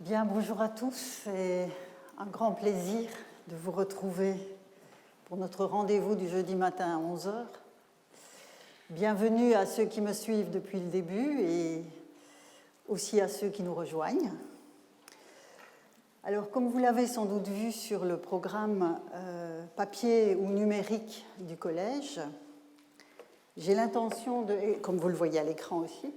Bien, bonjour à tous. C'est un grand plaisir de vous retrouver pour notre rendez-vous du jeudi matin à 11 h. Bienvenue à ceux qui me suivent depuis le début et aussi à ceux qui nous rejoignent. Alors, comme vous l'avez sans doute vu sur le programme papier ou numérique du collège, j'ai l'intention et comme vous le voyez à l'écran aussi,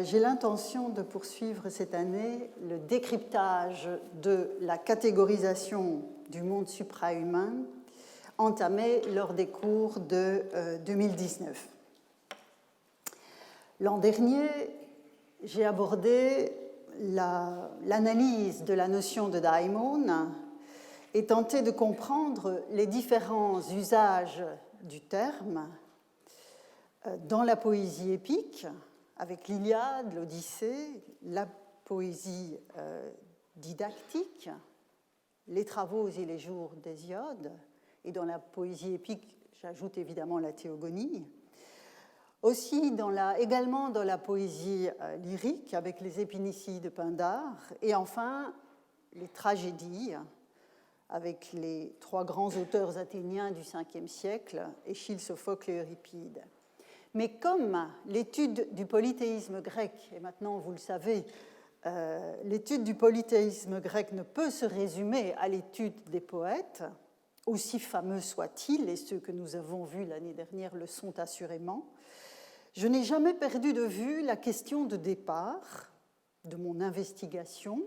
j'ai l'intention de poursuivre cette année le décryptage de la catégorisation du monde suprahumain entamé lors des cours de 2019. L'an dernier, j'ai abordé l'analyse de la notion de daimon et tenté de comprendre les différents usages du terme dans la poésie épique, avec l'Iliade, l'Odyssée, la poésie didactique, les travaux et les jours d'Hésiode, et dans la poésie épique, j'ajoute évidemment la théogonie. Aussi également dans la poésie lyrique, avec les épinicides de Pindare, et enfin les tragédies, avec les trois grands auteurs athéniens du Ve siècle, Échille, Sophocle et Euripide. Mais comme l'étude du polythéisme grec, et maintenant vous le savez, l'étude du polythéisme grec ne peut se résumer à l'étude des poètes, aussi fameux soient-ils, et ceux que nous avons vus l'année dernière le sont assurément, je n'ai jamais perdu de vue la question de départ de mon investigation,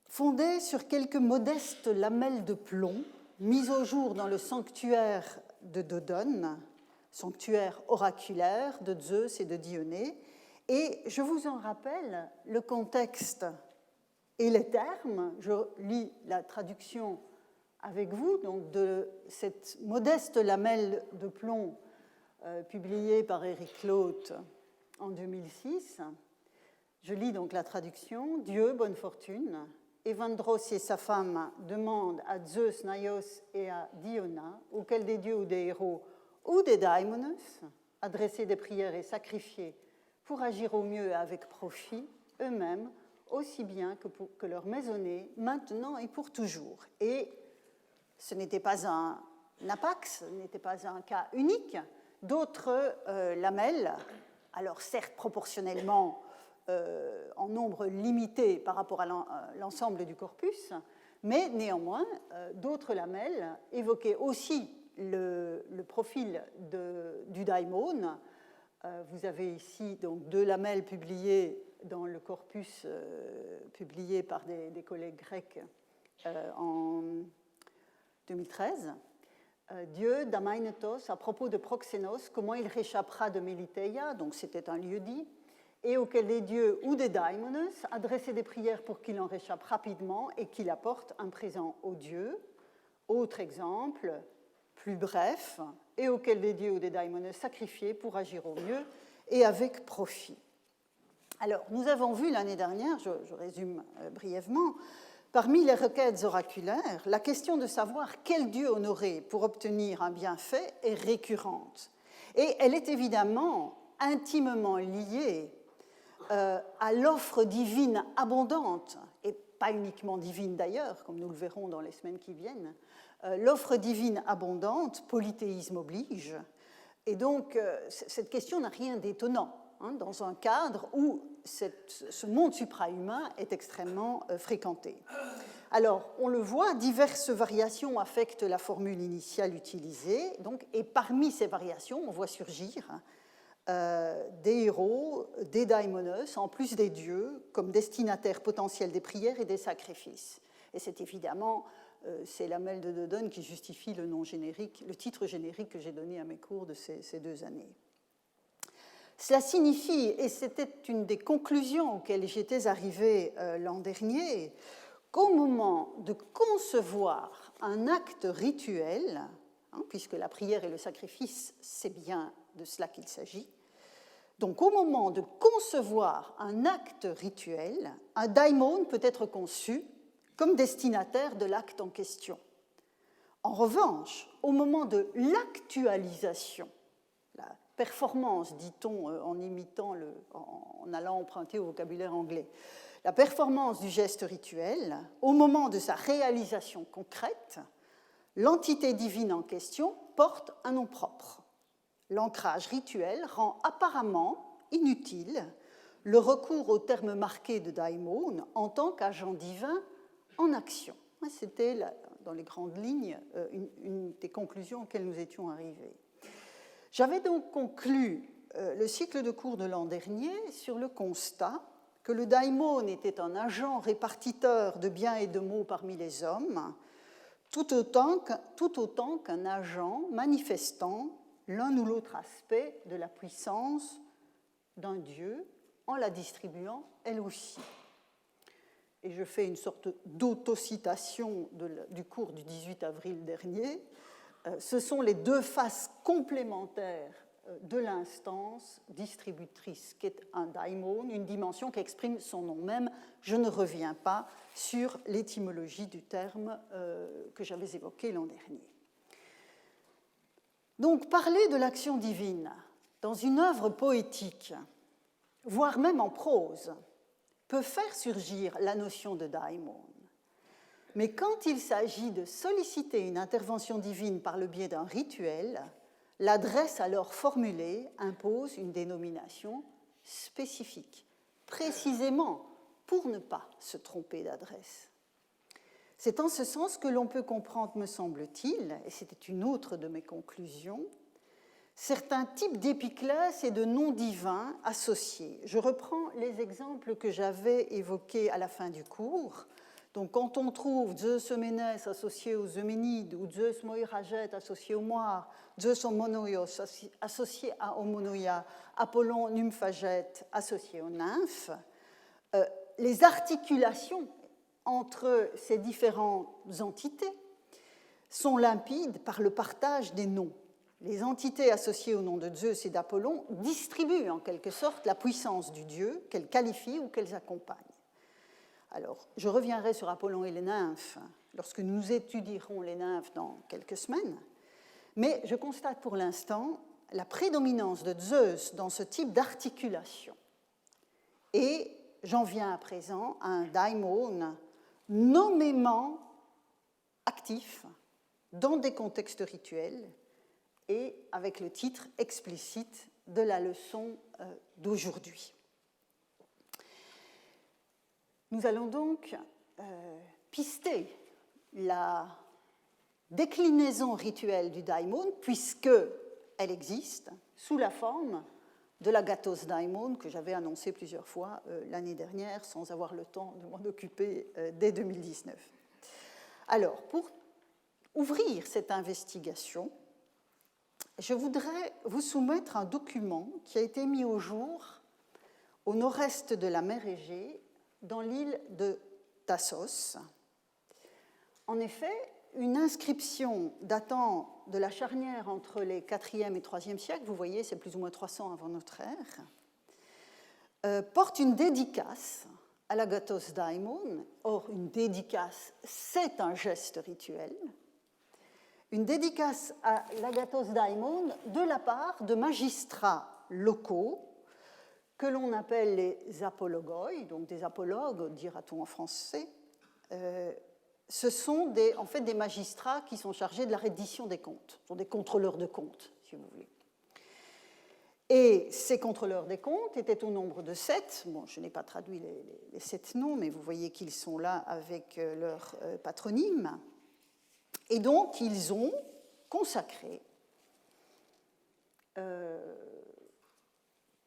fondée sur quelques modestes lamelles de plomb mises au jour dans le sanctuaire de Dodone, sanctuaire oraculaire de Zeus et de Dionée, et je vous en rappelle le contexte et les termes. Je lis la traduction avec vous donc de cette modeste lamelle de plomb publiée par Éric Lhote en 2006. Je lis donc la traduction. Dieu, bonne fortune, Évandros et sa femme demandent à Zeus, Naios et à Diona, auquel des dieux ou des héros ou des daimonos, adresser des prières et sacrifier pour agir au mieux et avec profit, eux-mêmes, aussi bien que leurs maisonnées, maintenant et pour toujours. Et ce n'était pas un apax, ce n'était pas un cas unique. D'autres lamelles, alors certes proportionnellement en nombre limité par rapport à l'ensemble du corpus, mais néanmoins, d'autres lamelles évoquaient aussi le profil du daimon. Vous avez ici donc deux lamelles publiées dans le corpus publié par des collègues grecs en 2013. Dieu, Damainetos, à propos de Proxénos, comment il réchappera de Mélitéia, donc c'était un lieu-dit, et auquel des dieux ou des daimonos adressaient des prières pour qu'il en réchappe rapidement et qu'il apporte un présent aux dieux. Autre exemple, plus bref, et auquel des dieux ou des daimonos sacrifiaient pour agir au mieux et avec profit. Alors, nous avons vu l'année dernière, je résume brièvement, parmi les requêtes oraculaires, la question de savoir quel dieu honorer pour obtenir un bienfait est récurrente. Et elle est évidemment intimement liée à l'offre divine abondante, et pas uniquement divine d'ailleurs, comme nous le verrons dans les semaines qui viennent, l'offre divine abondante, polythéisme oblige, et donc cette question n'a rien d'étonnant dans un cadre où ce monde suprahumain est extrêmement fréquenté. Alors, on le voit, diverses variations affectent la formule initiale utilisée, donc, et parmi ces variations, on voit surgir des héros, des daimonos, en plus des dieux, comme destinataires potentiels des prières et des sacrifices. Et c'est évidemment ces lamelles de Dodone qui justifient le nom générique, le titre générique que j'ai donné à mes cours de ces 2 années. Cela signifie, et c'était une des conclusions auxquelles j'étais arrivée l'an dernier, qu'au moment de concevoir un acte rituel, puisque la prière et le sacrifice, c'est bien de cela qu'il s'agit, donc au moment de concevoir un acte rituel, un daimon peut être conçu comme destinataire de l'acte en question. En revanche, au moment de l'actualisation, la performance, dit-on en imitant en allant emprunter au vocabulaire anglais, la performance du geste rituel, au moment de sa réalisation concrète, l'entité divine en question porte un nom propre. L'ancrage rituel rend apparemment inutile le recours au terme marqué de daimon en tant qu'agent divin en action. C'était, dans les grandes lignes, une des conclusions auxquelles nous étions arrivés. J'avais donc conclu le cycle de cours de l'an dernier sur le constat que le daimon était un agent répartiteur de biens et de maux parmi les hommes, tout autant qu'un agent manifestant l'un ou l'autre aspect de la puissance d'un dieu en la distribuant elle aussi. Et je fais une sorte d'autocitation du cours du 18 avril dernier. Ce sont les deux faces complémentaires de l'instance distributrice, qui est un daimon, une dimension qui exprime son nom même. Je ne reviens pas sur l'étymologie du terme que j'avais évoqué l'an dernier. Donc, parler de l'action divine dans une œuvre poétique, voire même en prose, peut faire surgir la notion de daimon. Mais quand il s'agit de solliciter une intervention divine par le biais d'un rituel, l'adresse alors formulée impose une dénomination spécifique, précisément pour ne pas se tromper d'adresse. C'est en ce sens que l'on peut comprendre, me semble-t-il, et c'était une autre de mes conclusions, certains types d'épiclèses et de noms divins associés. Je reprends les exemples que j'avais évoqués à la fin du cours. Donc, quand on trouve Zeus Euménès associé aux Euménides, ou Zeus Moiraget associé aux Moires, Zeus Homonoios associé à Homonoia, Apollon Nymphaget associé aux nymphes, les articulations entre ces différentes entités sont limpides par le partage des noms. Les entités associées au nom de Zeus et d'Apollon distribuent en quelque sorte la puissance du dieu qu'elles qualifient ou qu'elles accompagnent. Alors, je reviendrai sur Apollon et les nymphes lorsque nous étudierons les nymphes dans quelques semaines, mais je constate pour l'instant la prédominance de Zeus dans ce type d'articulation. Et j'en viens à présent à un daimon nommément actif dans des contextes rituels et avec le titre explicite de la leçon d'aujourd'hui. Nous allons donc pister la déclinaison rituelle du daimon, puisqu'elle existe sous la forme de l'agathos daimon que j'avais annoncé plusieurs fois l'année dernière sans avoir le temps de m'en occuper dès 2019. Alors, pour ouvrir cette investigation, je voudrais vous soumettre un document qui a été mis au jour au nord-est de la mer Égée, dans l'île de Tassos. En effet, une inscription datant de la charnière entre les 4e et 3e siècles, vous voyez, c'est plus ou moins 300 avant notre ère, porte une dédicace à l'agathos daimon. Or, une dédicace, c'est un geste rituel. Une dédicace à l'agathos daimon de la part de magistrats locaux que l'on appelle les apologoi, donc des apologues, dira-t-on en français. Ce sont en fait des magistrats qui sont chargés de la reddition des comptes. Ce sont des contrôleurs de comptes, si vous voulez. Et ces contrôleurs des comptes étaient au nombre de 7. Bon, je n'ai pas traduit les 7 noms, mais vous voyez qu'ils sont là avec leur patronyme. Et donc, ils ont consacré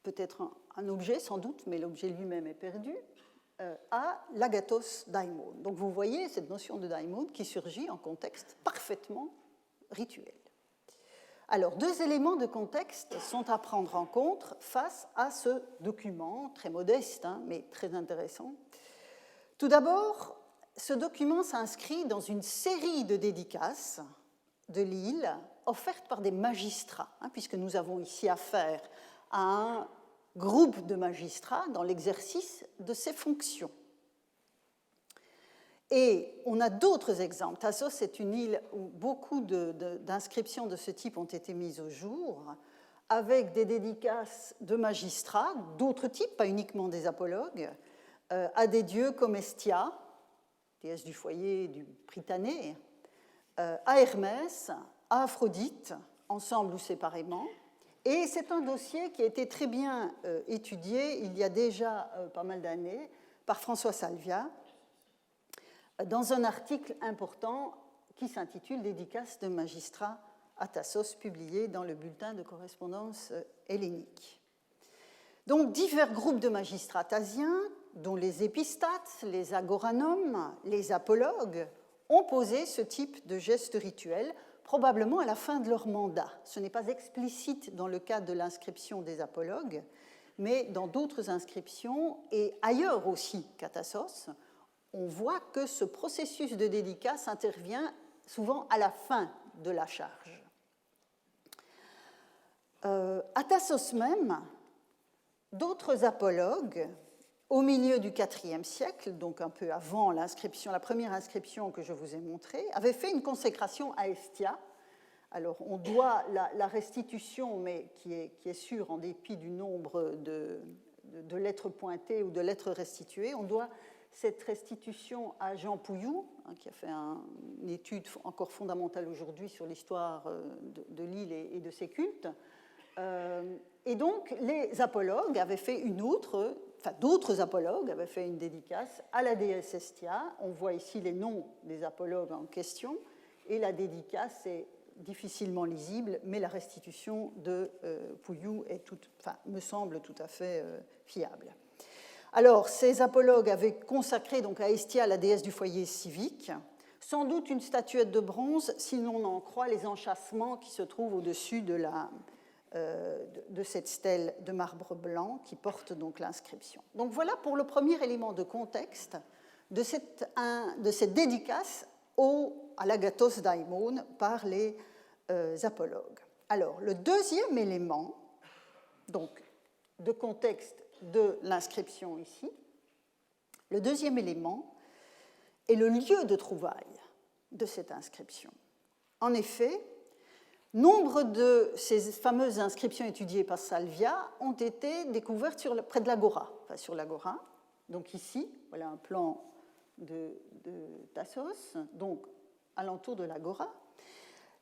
peut-être un objet, sans doute, mais l'objet lui-même est perdu, à l'agathos daimon. Donc, vous voyez cette notion de daimon qui surgit en contexte parfaitement rituel. Alors, deux éléments de contexte sont à prendre en compte face à ce document, très modeste, mais très intéressant. Tout d'abord, ce document s'inscrit dans une série de dédicaces de l'île offertes par des magistrats, puisque nous avons ici affaire à un groupe de magistrats dans l'exercice de ces fonctions. Et on a d'autres exemples. Tassos est une île où beaucoup d'inscriptions de ce type ont été mises au jour, avec des dédicaces de magistrats, d'autres types, pas uniquement des apologues, à des dieux comme Hestia, déesse du foyer du Prytanée, à Hermès, à Aphrodite, ensemble ou séparément. Et c'est un dossier qui a été très bien étudié il y a déjà pas mal d'années par François Salvia dans un article important qui s'intitule « Dédicace de magistrat à Tassos », publié dans le bulletin de correspondance hellénique. Donc, divers groupes de magistrats thasiens, dont les épistates, les agoranomes, les apologues, ont posé ce type de geste rituel, probablement à la fin de leur mandat. Ce n'est pas explicite dans le cas de l'inscription des apologues, mais dans d'autres inscriptions, et ailleurs aussi qu'à Tassos, on voit que ce processus de dédicace intervient souvent à la fin de la charge. À Tassos même, d'autres apologues, au milieu du IVe siècle, donc un peu avant l'inscription, la première inscription que je vous ai montrée, avaient fait une consécration à Hestia. Alors, on doit la restitution, mais qui est sûre en dépit du nombre de lettres pointées ou de lettres restituées, on doit cette restitution à Jean Pouilloux, qui a fait une étude encore fondamentale aujourd'hui sur l'histoire de l'île et de ses cultes. Et donc, les apologues avaient fait d'autres apologues avaient fait une dédicace à la déesse Hestia. On voit ici les noms des apologues en question, et la dédicace est difficilement lisible, mais la restitution de Pouilloux me semble tout à fait fiable. Alors, ces apologues avaient consacré donc à Hestia, la déesse du foyer civique, sans doute une statuette de bronze, si l'on en croit les enchâssements qui se trouvent au-dessus de cette stèle de marbre blanc qui porte donc l'inscription. Donc voilà pour le premier élément de contexte de cette dédicace à l'agathos daimon par les apologues. Alors, le deuxième élément donc, de contexte de l'inscription ici, le deuxième élément est le lieu de trouvaille de cette inscription. En effet, nombre de ces fameuses inscriptions étudiées par Salvia ont été découvertes près de l'agora, sur l'agora. Donc ici, voilà un plan de Tassos, donc alentour de l'agora.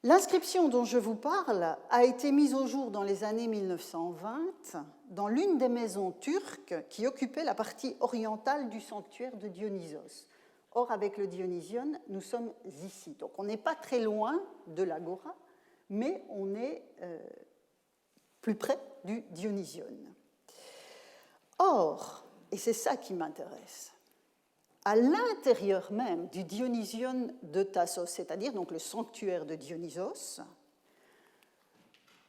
L'inscription dont je vous parle a été mise au jour dans les années 1920 dans l'une des maisons turques qui occupait la partie orientale du sanctuaire de Dionysos. Or, avec le Dionysion, nous sommes ici. Donc, on n'est pas très loin de l'agora, mais on est plus près du Dionysion. Or, et c'est ça qui m'intéresse, à l'intérieur même du Dionysion de Tassos, c'est-à-dire donc le sanctuaire de Dionysos,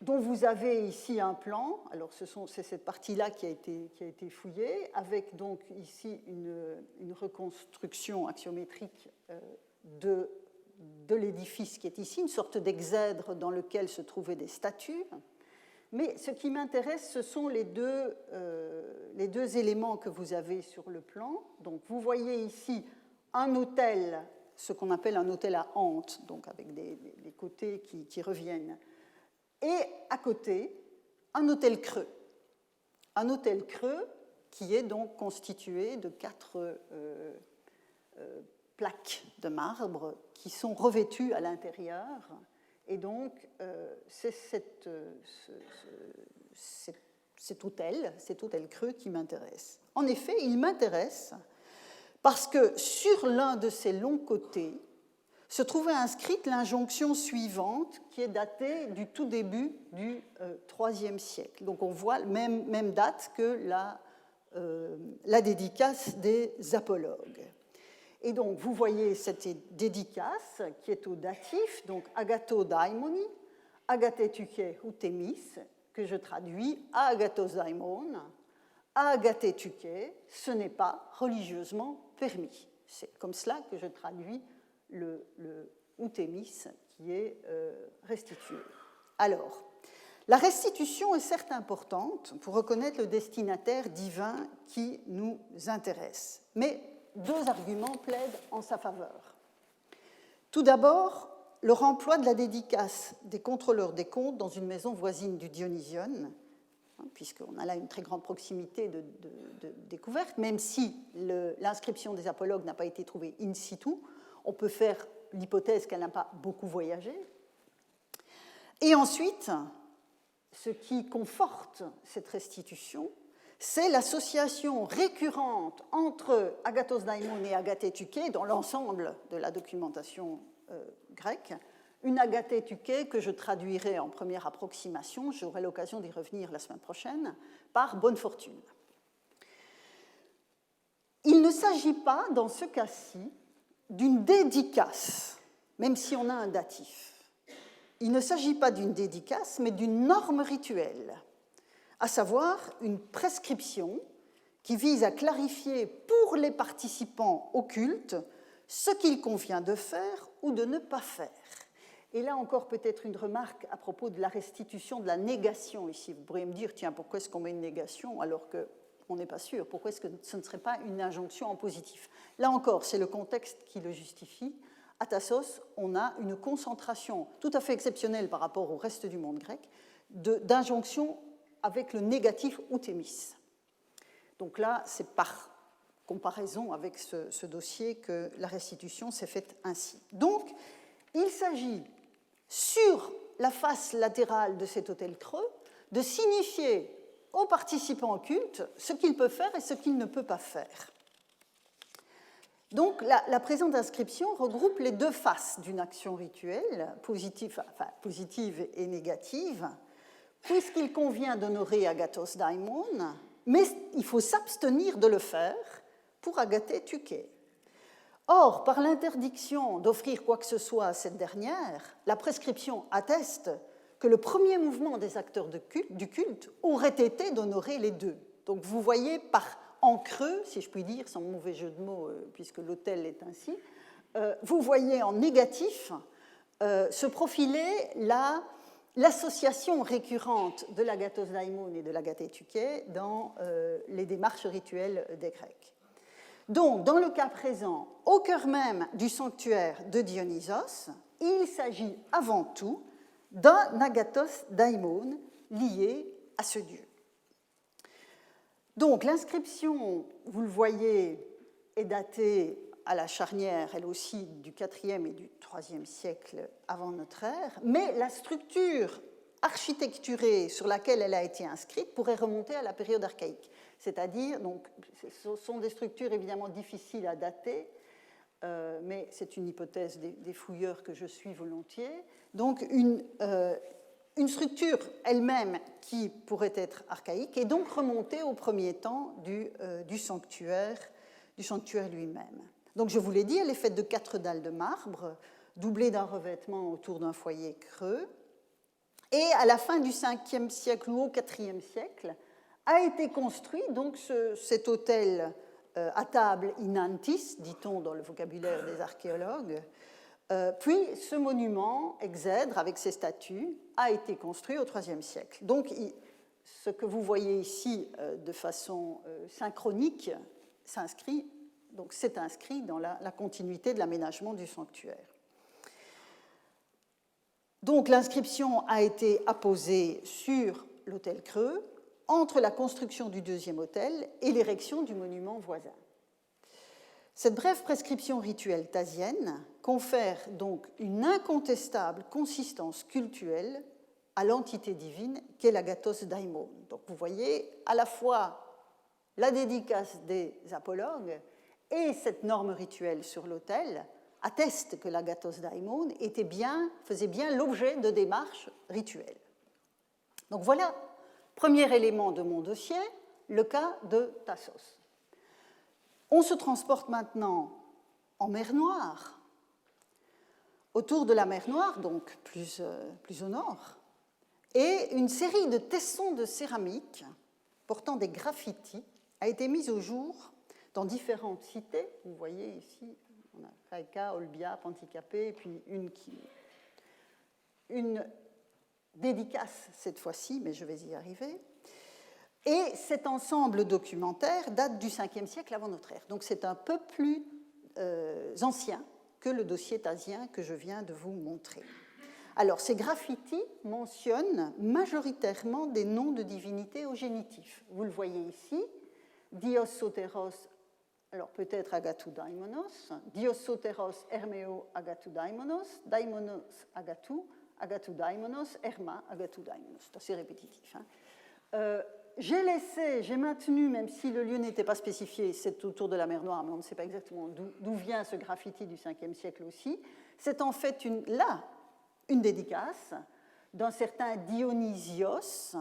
dont vous avez ici un plan. Alors c'est cette partie-là qui a été fouillée, avec donc ici une reconstruction axiométrique de l'édifice qui est ici, une sorte d'exèdre dans lequel se trouvaient des statues. Mais ce qui m'intéresse, ce sont les deux éléments que vous avez sur le plan. Donc, vous voyez ici un autel, ce qu'on appelle un autel à hante, donc avec des côtés qui reviennent. Et à côté, un autel creux. Un autel creux qui est donc constitué de 4 plaques de marbre qui sont revêtues à l'intérieur. Et donc, c'est cet autel creux qui m'intéresse. En effet, il m'intéresse parce que sur l'un de ces longs côtés se trouvait inscrite l'injonction suivante qui est datée du tout début du IIIe siècle. Donc, on voit même date que la dédicace des apologues. Et donc, vous voyez cette dédicace qui est au datif, donc agato daimoni, agatetuke hutemis, que je traduis à agathos daimon, à agatetuke, ce n'est pas religieusement permis. C'est comme cela que je traduis le hutemis qui est restitué. Alors, la restitution est certes importante pour reconnaître le destinataire divin qui nous intéresse, mais 2 arguments plaident en sa faveur. Tout d'abord, le remploi de la dédicace des contrôleurs des comptes dans une maison voisine du Dionysion puisqu'on a là une très grande proximité de découverte, même si l'inscription des apologues n'a pas été trouvée in situ, on peut faire l'hypothèse qu'elle n'a pas beaucoup voyagé. Et ensuite, ce qui conforte cette restitution, c'est l'association récurrente entre Agathos Daimon et Agathé Tuké dans l'ensemble de la documentation grecque. Une Agathé Tuké que je traduirai en première approximation, j'aurai l'occasion d'y revenir la semaine prochaine, par bonne fortune. Il ne s'agit pas, dans ce cas-ci, d'une dédicace, même si on a un datif. Il ne s'agit pas d'une dédicace, mais d'une norme rituelle, à savoir une prescription qui vise à clarifier pour les participants au culte ce qu'il convient de faire ou de ne pas faire. Et là encore, peut-être une remarque à propos de la restitution de la négation ici. Vous pourriez me dire, tiens, pourquoi est-ce qu'on met une négation alors qu'on n'est pas sûr? Pourquoi est-ce que ce ne serait pas une injonction en positif? Là encore, c'est le contexte qui le justifie. À Tassos, on a une concentration tout à fait exceptionnelle par rapport au reste du monde grec d'injonctions avec le négatif outémis. Donc là, c'est par comparaison avec ce dossier que la restitution s'est faite ainsi. Donc, il s'agit, sur la face latérale de cet autel creux, de signifier aux participants au culte ce qu'il peut faire et ce qu'il ne peut pas faire. Donc, la présente inscription regroupe les deux faces d'une action rituelle, positive et négative, puisqu'il convient d'honorer Agathos Daimon, mais il faut s'abstenir de le faire pour Agathé Tuké. Or, par l'interdiction d'offrir quoi que ce soit à cette dernière, la prescription atteste que le premier mouvement des acteurs du culte aurait été d'honorer les deux. Donc vous voyez en creux, si je puis dire, sans mauvais jeu de mots, puisque l'autel est ainsi, vous voyez en négatif se profiler l'association récurrente de l'Agathos Daimon et de l'Agathé Tuké dans les démarches rituelles des Grecs. Donc, dans le cas présent, au cœur même du sanctuaire de Dionysos, il s'agit avant tout d'un Agathos Daimon lié à ce dieu. Donc, l'inscription, vous le voyez, est datée à la charnière, elle aussi, du IVe et du IIIe siècle avant notre ère, mais la structure architecturée sur laquelle elle a été inscrite pourrait remonter à la période archaïque. C'est-à-dire, donc, ce sont des structures évidemment difficiles à dater, mais c'est une hypothèse des fouilleurs que je suis volontiers. Donc, une structure elle-même qui pourrait être archaïque et donc remonter au premier temps du sanctuaire lui-même. Donc, je vous l'ai dit, elle est faite de 4 dalles de marbre, doublées d'un revêtement autour d'un foyer creux. Et à la fin du 5e siècle ou au 4e siècle, a été construit donc cet autel à table inantis, dit-on dans le vocabulaire des archéologues. Puis ce monument exèdre avec ses statues a été construit au IIIe siècle. Donc ce que vous voyez ici de façon synchronique c'est inscrit dans la continuité de l'aménagement du sanctuaire. Donc l'inscription a été apposée sur l'autel creux entre la construction du deuxième autel et l'érection du monument voisin. Cette brève prescription rituelle thasienne confère donc une incontestable consistance cultuelle à l'entité divine qu'est l'Agathos Daimon. Donc vous voyez à la fois la dédicace des apologues et cette norme rituelle sur l'autel attestent que l'Agathos Daimon faisait bien l'objet de démarches rituelles. Donc voilà, premier élément de mon dossier, le cas de Tassos. On se transporte maintenant en mer Noire. Autour de la mer Noire, donc plus au nord, et une série de tessons de céramique portant des graffitis a été mise au jour dans différentes cités. Vous voyez ici, on a Caïca, Olbia, Panticapée, et puis une dédicace cette fois-ci, mais je vais y arriver. Et cet ensemble documentaire date du 5e siècle avant notre ère. Donc c'est un peu plus ancien que le dossier tasien que je viens de vous montrer. Alors, ces graffitis mentionnent majoritairement des noms de divinités au génitif. Vous le voyez ici, Dios Soteros, alors peut-être Agatou Daimonos, Dios Soteros Hermeo Agatou Daimonos, Daimonos Agatou, Agatou Daimonos, Herma Agatou Daimonos. C'est assez répétitif. J'ai maintenu, même si le lieu n'était pas spécifié, c'est autour de la mer Noire, mais on ne sait pas exactement d'où vient ce graffiti du 5e siècle aussi. C'est en fait une dédicace d'un certain Dionysios,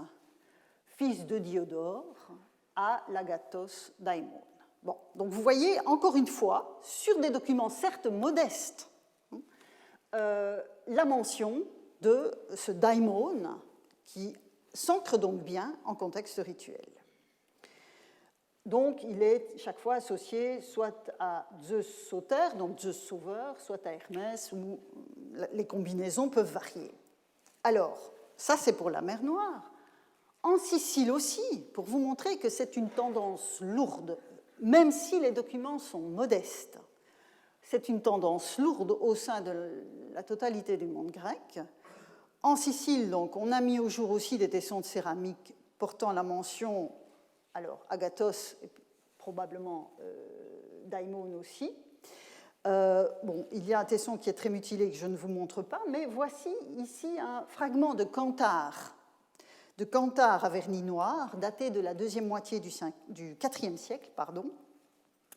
fils de Diodore, à l'Agathos Daimon. Bon, donc vous voyez, encore une fois, sur des documents certes modestes, la mention de ce daimon qui s'ancre donc bien en contexte rituel. Donc il est chaque fois associé soit à Zeus Soter, donc Zeus sauveur, soit à Hermès, où les combinaisons peuvent varier. Alors, ça c'est pour la mer Noire. En Sicile aussi, pour vous montrer que c'est une tendance lourde, même si les documents sont modestes, c'est une tendance lourde au sein de la totalité du monde grec. En Sicile, donc, on a mis au jour aussi des tessons de céramique portant la mention, alors Agathos et probablement Daimon aussi. Il y a un tesson qui est très mutilé que je ne vous montre pas, mais voici ici un fragment de Cantar à vernis noir, daté de la deuxième moitié du IVe siècle,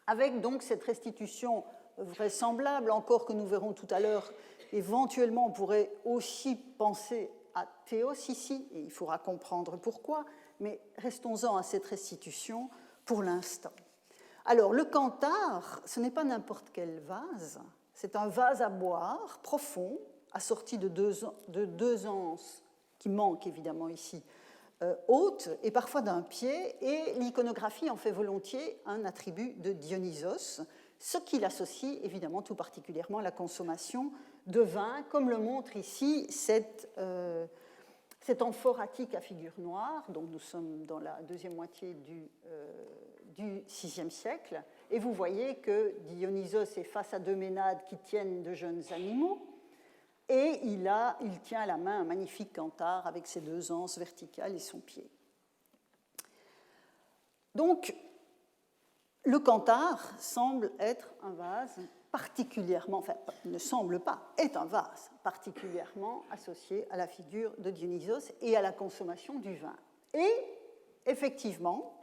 avec donc cette restitution vraisemblable, encore que nous verrons tout à l'heure. Éventuellement, on pourrait aussi penser à Théos ici, et il faudra comprendre pourquoi, mais restons-en à cette restitution pour l'instant. Alors, le Cantar, ce n'est pas n'importe quel vase, c'est un vase à boire profond, assorti de deux anses qui manquent évidemment ici, hautes, et parfois d'un pied, et l'iconographie en fait volontiers un attribut de Dionysos, ce qui l'associe évidemment tout particulièrement à la consommation de vin, comme le montre ici cet amphore attique à figure noire. Donc nous sommes dans la deuxième moitié du VIe siècle, et vous voyez que Dionysos est face à deux ménades qui tiennent de jeunes animaux, et il tient à la main un magnifique cantar avec ses deux anses verticales et son pied. Donc, le cantar semble être un vase particulièrement, enfin, ne semble pas, est un vase particulièrement associé à la figure de Dionysos et à la consommation du vin. Et, effectivement,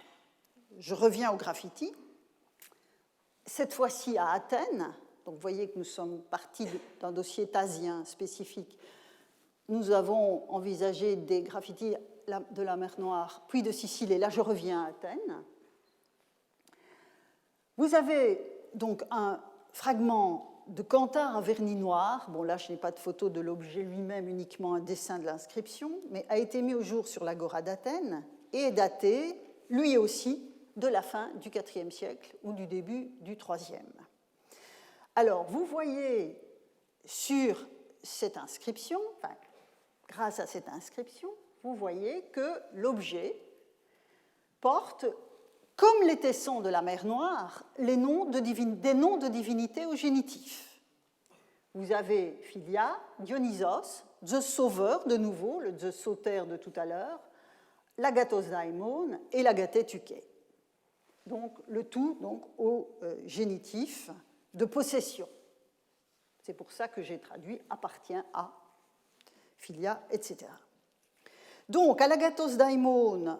je reviens au graffiti, cette fois-ci à Athènes. Donc, vous voyez que nous sommes partis d'un dossier thasien spécifique. Nous avons envisagé des graffitis de la mer Noire, puis de Sicile, et là je reviens à Athènes. Vous avez donc un fragment de Cantar à vernis noir. Bon, là je n'ai pas de photo de l'objet lui-même, uniquement un dessin de l'inscription, mais a été mis au jour sur l'agora d'Athènes et est daté, lui aussi, de la fin du IVe siècle ou du début du IIIe. Alors, vous voyez sur cette inscription, enfin, grâce à cette inscription, vous voyez que l'objet porte, comme les tessons de la mer Noire, des noms de divinités au génitif. Vous avez Philia, Dionysos, Zeus sauveur, de nouveau, le Zeus sauter de tout à l'heure, l'Agathos Daimon et l'Agathé Tuké. Donc, le tout au génitif de possession. C'est pour ça que j'ai traduit appartient à, Philia, etc. Donc, à l'Agathos Daimon,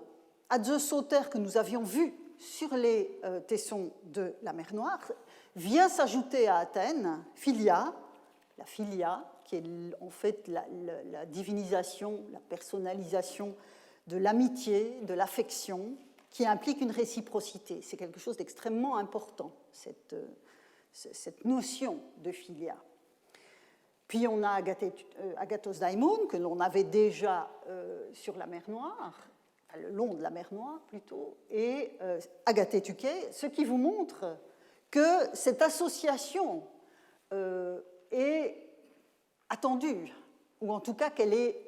à Zeus sauter que nous avions vu sur les tessons de la mer Noire, vient s'ajouter à Athènes Philia, la Philia, qui est en fait la divinisation, la personnalisation de l'amitié, de l'affection, qui implique une réciprocité. C'est quelque chose d'extrêmement important, cette notion de Philia. Puis on a Agathos Daimon, que l'on avait déjà sur la mer Noire, le long de la mer Noire plutôt, et Agathé Tuké, ce qui vous montre que cette association est attendue, ou en tout cas qu'elle est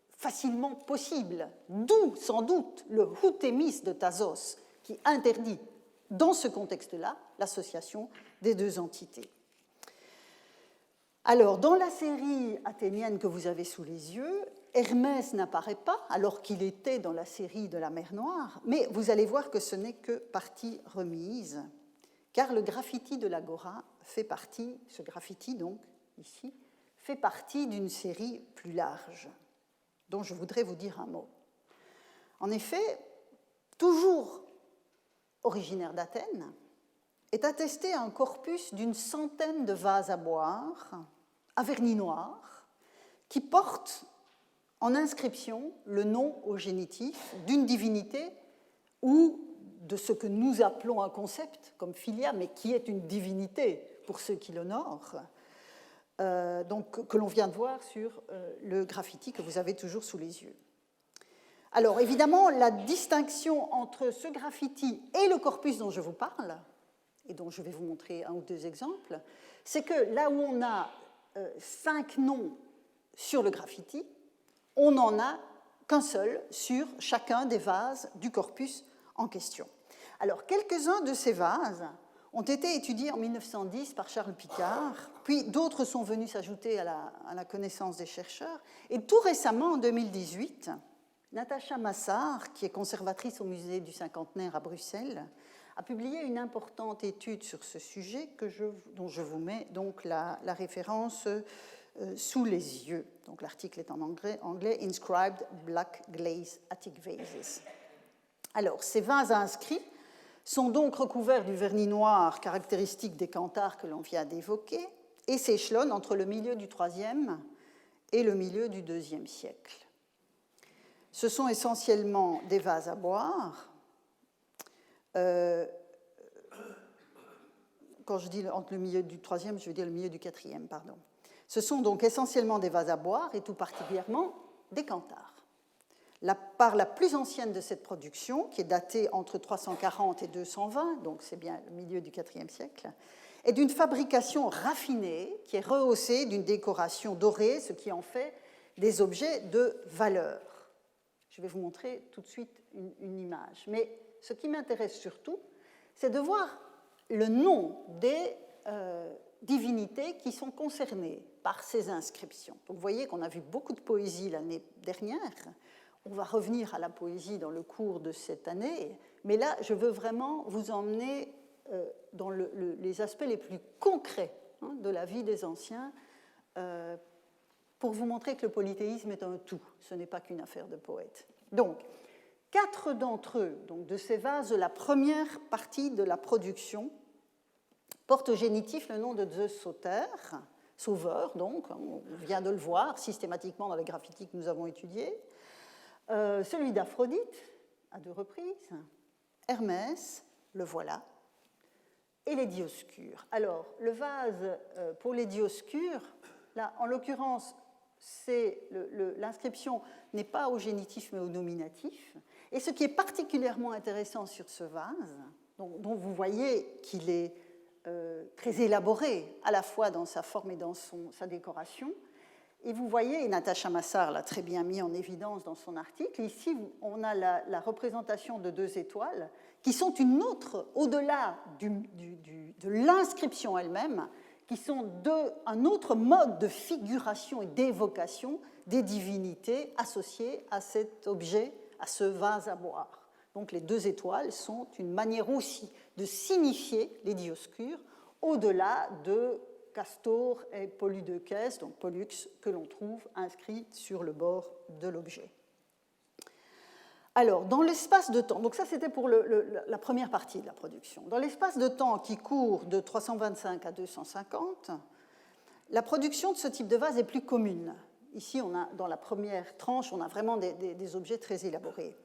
facilement possible, d'où sans doute le houtémis de Thasos, qui interdit dans ce contexte-là l'association des deux entités. Alors, dans la série athénienne que vous avez sous les yeux, Hermès n'apparaît pas, alors qu'il était dans la série de la mer Noire, mais vous allez voir que ce n'est que partie remise, car le graffiti de l'Agora fait partie, ce graffiti donc, ici, fait partie d'une série plus large, dont je voudrais vous dire un mot. En effet, toujours originaire d'Athènes, est attesté un corpus d'une centaine de vases à boire, à vernis noir, qui portent en inscription le nom au génitif d'une divinité ou de ce que nous appelons un concept, comme Philia, mais qui est une divinité pour ceux qui l'honorent, donc, que l'on vient de voir sur le graffiti que vous avez toujours sous les yeux. Alors, évidemment, la distinction entre ce graffiti et le corpus dont je vous parle, et dont je vais vous montrer un ou deux exemples, c'est que là où on a 5 noms sur le graffiti, on n'en a qu'un seul sur chacun des vases du corpus en question. Alors, quelques-uns de ces vases ont été étudiés en 1910 par Charles Picard, puis d'autres sont venus s'ajouter à la connaissance des chercheurs, et tout récemment, en 2018, Natacha Massart, qui est conservatrice au musée du Cinquantenaire à Bruxelles, a publié une importante étude sur ce sujet dont je vous mets donc la référence sous les yeux. Donc l'article est en anglais Inscribed Black Glaze Attic Vases. Alors, ces vases inscrits sont donc recouverts du vernis noir caractéristique des canthares que l'on vient d'évoquer et s'échelonnent entre le milieu du IIIe et le milieu du IIe siècle. Ce sont essentiellement des vases à boire. Quand je dis entre le milieu du IIIe, je veux dire le milieu du IVe, pardon. Ce sont donc essentiellement des vases à boire et tout particulièrement des canthares. La part la plus ancienne de cette production, qui est datée entre 340 et 220, donc c'est bien le milieu du IVe siècle, est d'une fabrication raffinée qui est rehaussée d'une décoration dorée, ce qui en fait des objets de valeur. Je vais vous montrer tout de suite une image. Mais ce qui m'intéresse surtout, c'est de voir le nom des divinités qui sont concernées par ces inscriptions. Donc vous voyez qu'on a vu beaucoup de poésie l'année dernière. On va revenir à la poésie dans le cours de cette année, mais là, je veux vraiment vous emmener dans les aspects les plus concrets de la vie des anciens pour vous montrer que le polythéisme est un tout, ce n'est pas qu'une affaire de poètes. Donc, 4 d'entre eux, donc de ces vases, la première partie de la production, portent au génitif le nom de Zeus Sauter, sauveur, donc, on vient de le voir systématiquement dans les graffitis que nous avons étudiés. Celui d'Aphrodite, à 2 reprises, Hermès, le voilà, et les Dioscures. Alors, le vase pour les Dioscures, là, en l'occurrence, l'inscription n'est pas au génitif mais au nominatif. Et ce qui est particulièrement intéressant sur ce vase, dont vous voyez qu'il est très élaboré, à la fois dans sa forme et dans sa décoration, et vous voyez, et Natacha Massart l'a très bien mis en évidence dans son article, ici on a la représentation de 2 étoiles qui sont une autre, au-delà de l'inscription elle-même, qui sont un autre mode de figuration et d'évocation des divinités associées à cet objet, à ce vase à boire. Donc les 2 étoiles sont une manière aussi de signifier les Dioscures au-delà de Castor et Polydeucès, donc Pollux, que l'on trouve inscrit sur le bord de l'objet. Alors, dans l'espace de temps, donc ça c'était pour la première partie de la production, dans l'espace de temps qui court de 325 à 250, la production de ce type de vase est plus commune. Ici, dans la première tranche, on a vraiment des objets très élaborés.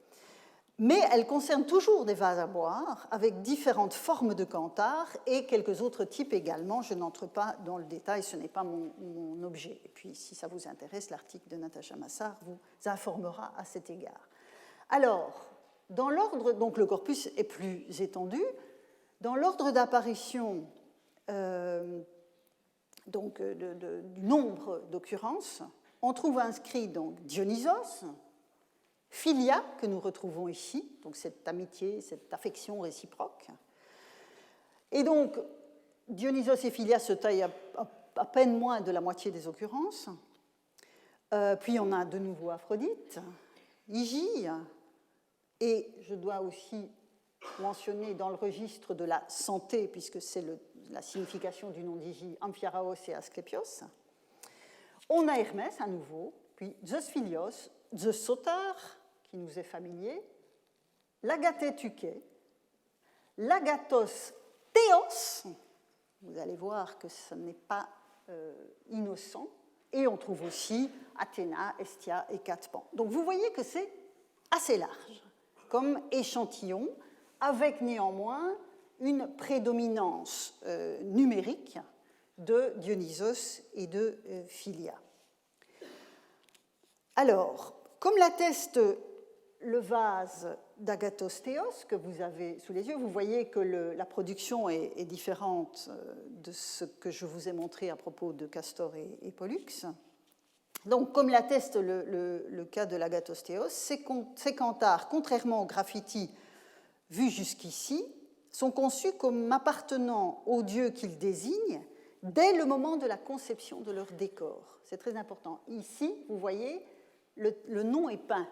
Mais elle concerne toujours des vases à boire avec différentes formes de canthares et quelques autres types également. Je n'entre pas dans le détail, ce n'est pas mon objet. Et puis, si ça vous intéresse, l'article de Natacha Massart vous informera à cet égard. Alors, dans l'ordre, donc le corpus est plus étendu. Dans l'ordre d'apparition du nombre d'occurrences, on trouve inscrit donc Dionysos, Philia, que nous retrouvons ici, donc cette amitié, cette affection réciproque. Et donc, Dionysos et Philia se taillent à peine moins de la moitié des occurrences. Puis on a de nouveau Aphrodite, Hygie, et je dois aussi mentionner dans le registre de la santé, puisque c'est la signification du nom d'Hygie, Amphiaraos et Asclépios. On a Hermès à nouveau, puis Zeus Philios, Zeus Soter, qui nous est familier, l'Agathé Tuké, l'Agathos Théos, vous allez voir que ce n'est pas innocent, et on trouve aussi Athéna, Hestia et Catpan. Donc vous voyez que c'est assez large comme échantillon, avec néanmoins une prédominance numérique de Dionysos et de Philia. Alors, comme l'atteste le vase d'Agathos Théos que vous avez sous les yeux, vous voyez que la production est différente de ce que je vous ai montré à propos de Castor et Pollux. Donc, comme l'atteste le cas de l'Agathos Théos, ces canthares, contrairement aux graffitis vus jusqu'ici, sont conçus comme appartenant aux dieux qu'ils désignent dès le moment de la conception de leur décor. C'est très important. Ici, vous voyez, le nom est peint.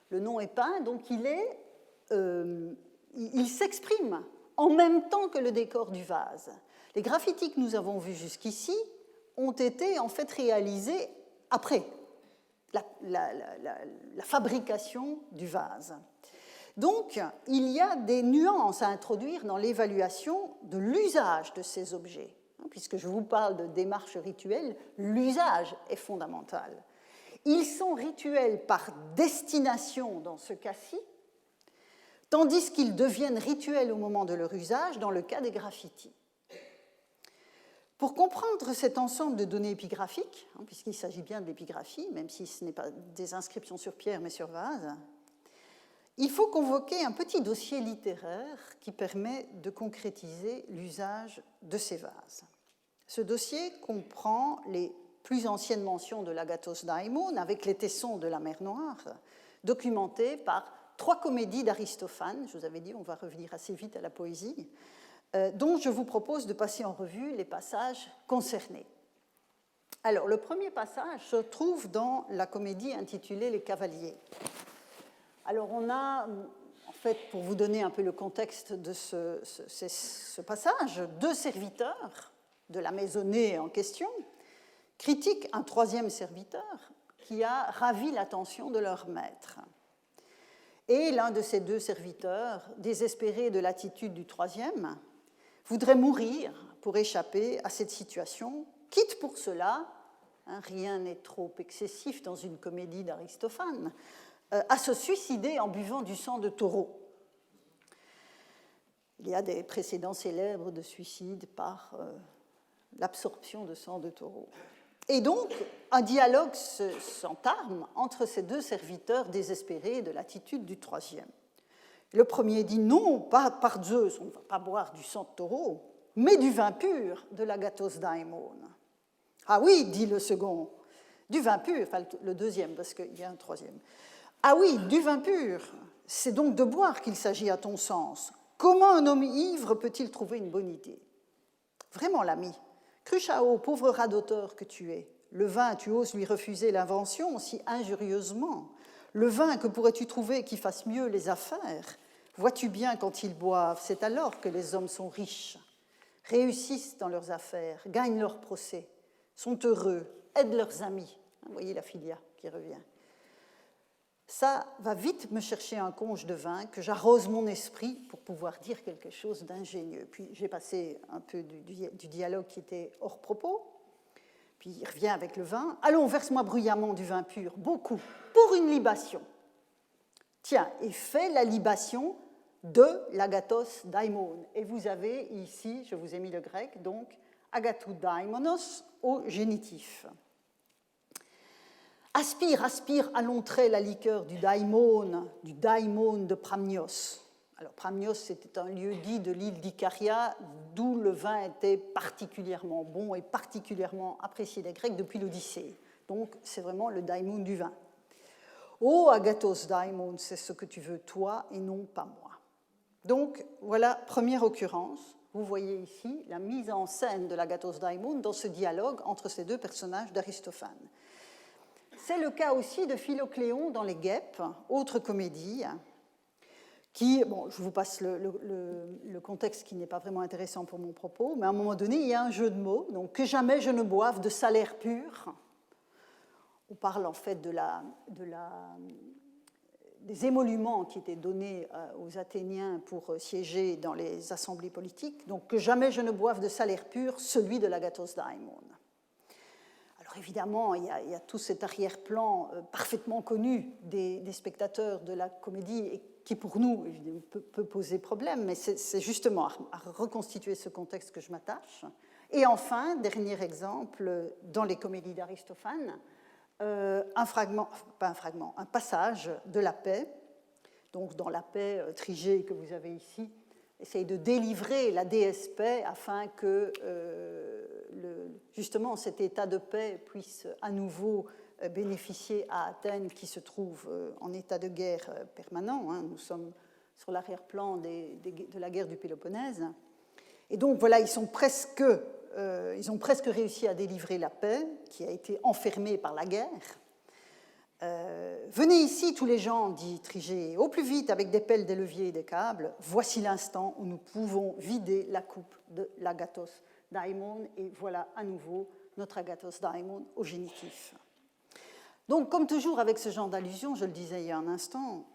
Le nom est peint, donc il s'exprime en même temps que le décor du vase. Les graffitis que nous avons vus jusqu'ici ont été en fait réalisés après la fabrication du vase. Donc, il y a des nuances à introduire dans l'évaluation de l'usage de ces objets. Puisque je vous parle de démarche rituelle, l'usage est fondamental. Ils sont rituels par destination dans ce cas-ci, tandis qu'ils deviennent rituels au moment de leur usage dans le cas des graffitis. Pour comprendre cet ensemble de données épigraphiques, puisqu'il s'agit bien de l'épigraphie, même si ce n'est pas des inscriptions sur pierre mais sur vase, il faut convoquer un petit dossier littéraire qui permet de concrétiser l'usage de ces vases. Ce dossier comprend les plus anciennes mentions de l'Agathos Daimon avec les tessons de la mer Noire, documentées par 3 comédies d'Aristophane. Je vous avais dit, on va revenir assez vite à la poésie, dont je vous propose de passer en revue les passages concernés. Alors, le premier passage se trouve dans la comédie intitulée Les Cavaliers. Alors, on a, en fait, pour vous donner un peu le contexte de ce passage, 2 serviteurs de la maisonnée en question critiquent un 3e serviteur qui a ravi l'attention de leur maître. Et l'un de ces 2 serviteurs, désespéré de l'attitude du 3e, voudrait mourir pour échapper à cette situation, quitte pour cela, rien n'est trop excessif dans une comédie d'Aristophane, à se suicider en buvant du sang de taureau. Il y a des précédents célèbres de suicide par l'absorption de sang de taureau. Et donc, un dialogue s'entame entre ces 2 serviteurs désespérés de l'attitude du 3e. Le premier dit non, pas par Zeus, on ne va pas boire du sang de taureau, mais du vin pur de l'Agathos Daimon. Ah oui, dit le second, du vin pur, enfin le 2e, parce qu'il y a un 3e. Ah oui, du vin pur, c'est donc de boire qu'il s'agit à ton sens. Comment un homme ivre peut-il trouver une bonne idée? Vraiment, l'ami, Cruchao, pauvre radoteur que tu es, le vin, tu oses lui refuser l'invention si injurieusement. Le vin, que pourrais-tu trouver qui fasse mieux les affaires? Vois-tu bien, quand ils boivent, c'est alors que les hommes sont riches, réussissent dans leurs affaires, gagnent leurs procès, sont heureux, aident leurs amis. Vous voyez la Philia qui revient. Ça va vite me chercher un conge de vin que j'arrose mon esprit pour pouvoir dire quelque chose d'ingénieux. Puis j'ai passé un peu du dialogue qui était hors propos. Puis il revient avec le vin. Allons, verse-moi bruyamment du vin pur, beaucoup, pour une libation. Tiens, et fais la libation de l'Agathos Daimon. Et vous avez ici, je vous ai mis le grec, donc agathou daimonos au génitif. Aspire, aspire à l'entrée la liqueur du daimon de Pramnios. Alors Pramnios, c'était un lieu-dit de l'île d'Icaria, d'où le vin était particulièrement bon et particulièrement apprécié des Grecs depuis l'Odyssée. Donc c'est vraiment le daimon du vin. Ô Agathos Daimon, c'est ce que tu veux toi et non pas moi. Donc voilà, première occurrence, vous voyez ici la mise en scène de l'agathos daimon dans ce dialogue entre ces deux personnages d'Aristophane. C'est le cas aussi de Philocléon dans Les Guêpes, autre comédie, qui, bon, je vous passe le contexte qui n'est pas vraiment intéressant pour mon propos, mais à un moment donné, il y a un jeu de mots, donc que jamais je ne boive de salaire pur. On parle en fait des émoluments qui étaient donnés aux Athéniens pour siéger dans les assemblées politiques, donc que jamais je ne boive de salaire pur, celui de l'agathos daimon. Alors évidemment, il y a tout cet arrière-plan parfaitement connu des spectateurs de la comédie et qui pour nous peut poser problème, mais c'est justement à reconstituer ce contexte que je m'attache. Et enfin, dernier exemple, dans les comédies d'Aristophane, un passage de la paix, donc dans la paix Trigée que vous avez ici, essaye de délivrer la déesse paix afin que justement cet état de paix puisse à nouveau bénéficier à Athènes qui se trouve en état de guerre permanent. Nous sommes sur l'arrière-plan de la guerre du Péloponnèse. Et donc voilà, ils ont presque réussi à délivrer la paix qui a été enfermée par la guerre. Venez ici tous les gens, dit Trigée, au plus vite avec des pelles, des leviers et des câbles. Voici l'instant où nous pouvons vider la coupe de l'agathos daimon. Et voilà à nouveau notre agathos daimon au génitif. Donc, comme toujours avec ce genre d'allusion, je le disais il y a un instant,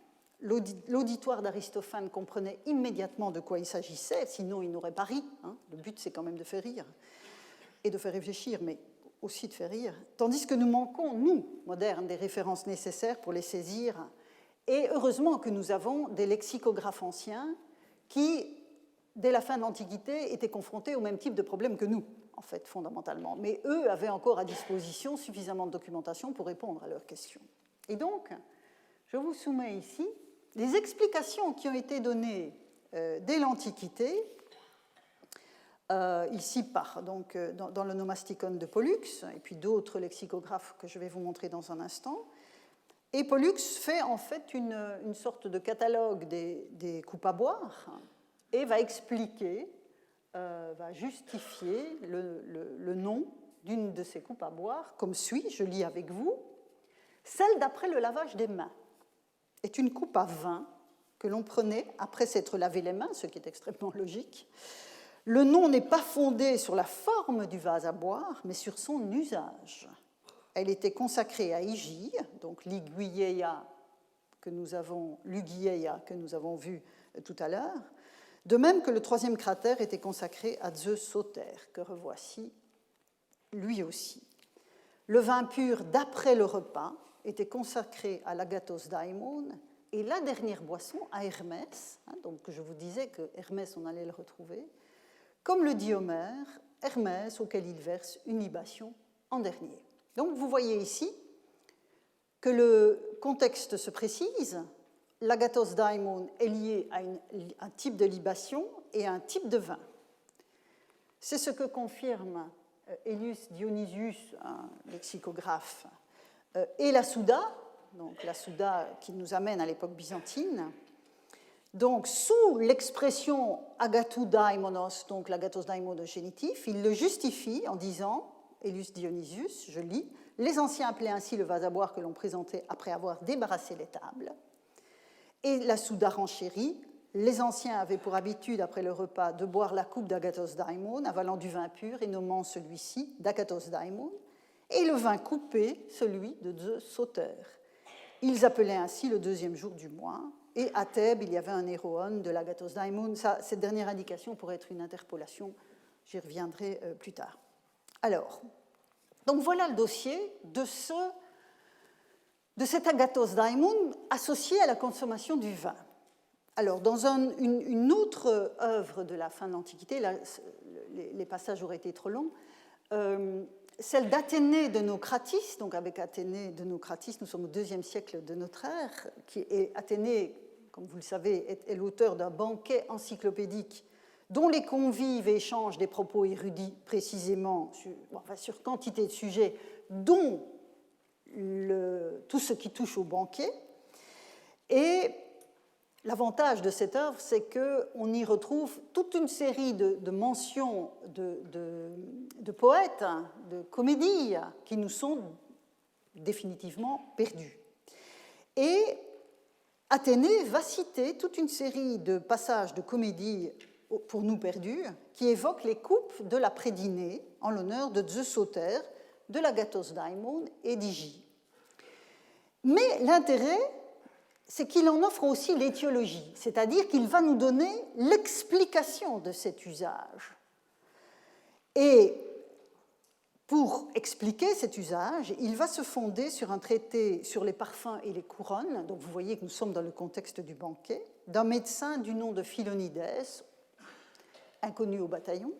l'auditoire d'Aristophane comprenait immédiatement de quoi il s'agissait, sinon il n'aurait pas ri. Le but, c'est quand même de faire rire et de faire réfléchir, mais aussi de faire rire. Tandis que nous manquons, nous, modernes, des références nécessaires pour les saisir. Et heureusement que nous avons des lexicographes anciens qui, dès la fin de l'Antiquité, étaient confrontés au même type de problème que nous, en fait, fondamentalement. Mais eux avaient encore à disposition suffisamment de documentation pour répondre à leurs questions. Et donc, je vous soumets ici les explications qui ont été données dès l'Antiquité, ici dans le Nomasticon de Pollux, et puis d'autres lexicographes que je vais vous montrer dans un instant. Et Pollux fait en fait une sorte de catalogue des coupes à boire et va expliquer, va justifier le nom d'une de ces coupes à boire, comme suit, je lis avec vous. Celle d'après le lavage des mains est une coupe à vin que l'on prenait après s'être lavé les mains, ce qui est extrêmement logique. Le nom n'est pas fondé sur la forme du vase à boire, mais sur son usage. Elle était consacrée à Hygie, donc l'Iguieia que nous avons vu tout à l'heure, de même que le troisième cratère était consacré à Zeus Soter, que revoici lui aussi. Le vin pur d'après le repas était consacré à l'agathos daimon, et la dernière boisson à Hermès, donc je vous disais que Hermès, on allait le retrouver, comme le dit Homère, Hermès auquel il verse une libation en dernier. Donc vous voyez ici que le contexte se précise, l'agathos daimon est lié à un type de libation et à un type de vin. C'est ce que confirme Aelius Dionysius, un lexicographe, et la Souda, donc la Souda qui nous amène à l'époque byzantine. Donc, sous l'expression agathou daimonos, donc l'agathos daimon de génitif, il le justifie en disant, Aelius Dionysius, je lis, les anciens appelaient ainsi le vase à boire que l'on présentait après avoir débarrassé les tables. Et la Souda renchérit, les anciens avaient pour habitude, après le repas, de boire la coupe d'agathos daimon, avalant du vin pur et nommant celui-ci d'agathos daimon, et le vin coupé, celui de Zeus Soter. Ils appelaient ainsi le deuxième jour du mois. Et à Thèbes, il y avait un héroon de l'agathos daimon. Cette dernière indication pourrait être une interpolation, j'y reviendrai plus tard. Alors, donc voilà le dossier de cet agathos daimon associé à la consommation du vin. Alors, dans une autre œuvre de la fin de l'Antiquité, là, les passages auraient été trop longs, celle d'Athénée de Naucratis, donc avec Athénée de Naucratis, nous sommes au IIe siècle de notre ère, Athénée, comme vous le savez, est l'auteur d'un banquet encyclopédique dont les convives échangent des propos érudits précisément sur quantité de sujets, dont tout ce qui touche au banquet. Et l'avantage de cette œuvre, c'est qu'on y retrouve toute une série de mentions de poètes, de comédies qui nous sont définitivement perdues. Et Athénée va citer toute une série de passages de comédies pour nous perdus qui évoquent les coupes de l'après-dîner en l'honneur de Zeus-Sauter, de l'Agathos Daimon et d'Hygie. Mais l'intérêt, c'est qu'il en offre aussi l'étiologie, c'est-à-dire qu'il va nous donner l'explication de cet usage. Et pour expliquer cet usage, il va se fonder sur un traité sur les parfums et les couronnes, donc vous voyez que nous sommes dans le contexte du banquet, d'un médecin du nom de Philonides, inconnu au bataillon,